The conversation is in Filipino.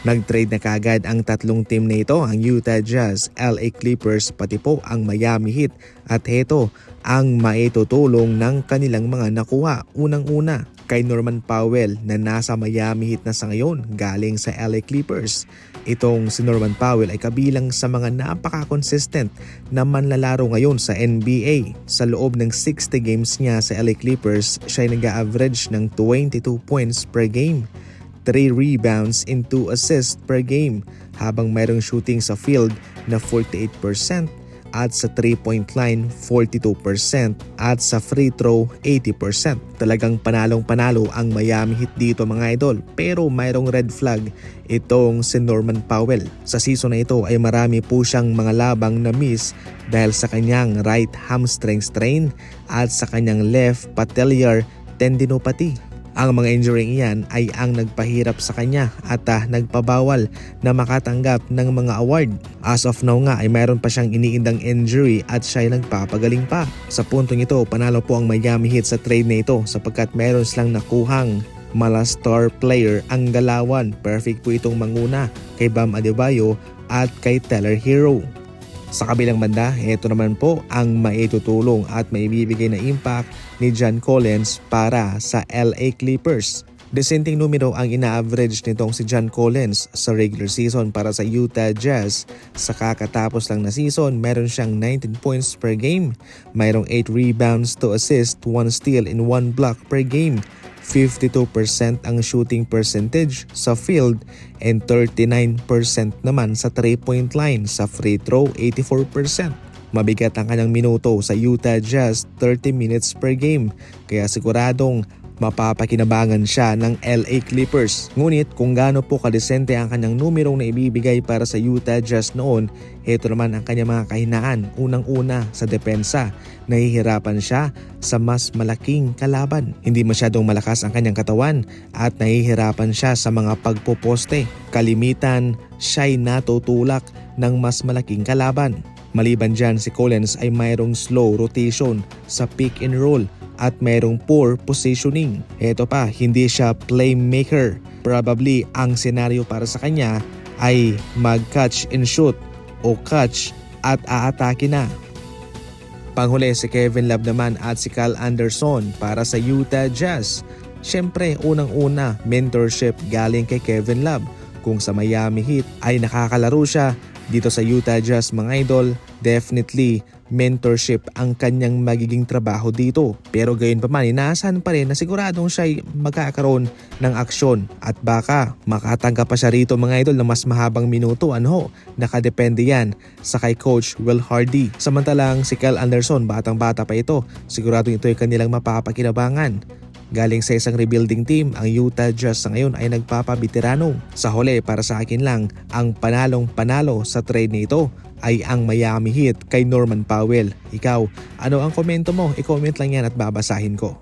Nag-trade na kagad ang tatlong team na ito, ang Utah Jazz, LA Clippers pati po ang Miami Heat, at heto ang maitutulong ng kanilang mga nakuha. Unang-una kay Norman Powell na nasa Miami Heat na sa ngayon galing sa LA Clippers. Itong si Norman Powell ay kabilang sa mga napaka-consistent na manlalaro ngayon sa NBA. Sa loob ng 60 games niya sa LA Clippers, siya ay nag-average ng 22 points per game, 3 rebounds and 2 assists per game, habang mayroong shooting sa field na 48% at sa 3-point line 42% at sa free throw 80%. Talagang panalong-panalo ang Miami Heat dito mga idol, pero mayroong red flag itong si Norman Powell. Sa season na ito ay marami po siyang mga labang na miss dahil sa kanyang right hamstring strain at sa kanyang left patellar tendinopathy. Ang mga injury iyan ay ang nagpahirap sa kanya at nagpabawal na makatanggap ng mga award. As of now nga ay mayroon pa siyang iniindang injury at siya ay nagpapagaling pa. Sa puntong ito, panalo po ang Miami Heat sa trade na ito sapagkat mayroon silang nakuhang mala star player ang galawan. Perfect po itong manguna kay Bam Adebayo at kay Tyler Hero. Sa kabilang banda, ito naman po ang maitutulong at maibibigay na impact ni John Collins para sa LA Clippers. Disenteng numero ang ina-average nitong si John Collins sa regular season para sa Utah Jazz. Sa kakatapos lang na season, meron siyang 19 points per game, mayroong 8 rebounds, 2 assists, 1 steal and 1 block per game. 52% ang shooting percentage sa field and 39% naman sa 3-point line. Sa free throw, 84%. Mabigat ang kanyang minuto sa Utah Jazz, 30 minutes per game, kaya siguradong mapapakinabangan siya ng LA Clippers. Ngunit kung gaano po kadesente ang kanyang numerong na ibibigay para sa Utah Jazz noon, ito naman ang kanyang mga kahinaan. Unang-una sa depensa, nahihirapan siya sa mas malaking kalaban. Hindi masyadong malakas ang kanyang katawan at nahihirapan siya sa mga pagpoposte. Kalimitan, siya'y natutulak ng mas malaking kalaban. Maliban dyan, si Collins ay mayroong slow rotation sa pick and roll at mayroong poor positioning. Ito pa, hindi siya playmaker. Probably ang senaryo para sa kanya ay mag-catch and shoot o catch at aatake na. Panghuli si Kevin Love naman at si Kyle Anderson para sa Utah Jazz. Siyempre, unang-una, mentorship galing kay Kevin Love. Kung sa Miami Heat ay nakakalaro siya, dito sa Utah Jazz mga idol, definitely mentorship ang kanyang magiging trabaho dito. Pero gayon pa man, inaasahan pa rin na siguradong siya'y magkakaroon ng aksyon at baka makatanggap pa siya rito mga idol na mas mahabang minuto. Nakadepende yan sa kay Coach Will Hardy. Samantalang si Kyle Anderson, batang-bata pa ito, siguradong ito ay kanilang mapapakinabangan. Galing sa isang rebuilding team, ang Utah Jazz sa ngayon ay nagpapabeterano. Sa huli, para sa akin lang, ang panalong-panalo sa trade nito ay ang Miami Heat kay Norman Powell. Ikaw, ano ang komento mo? I-comment lang yan at babasahin ko.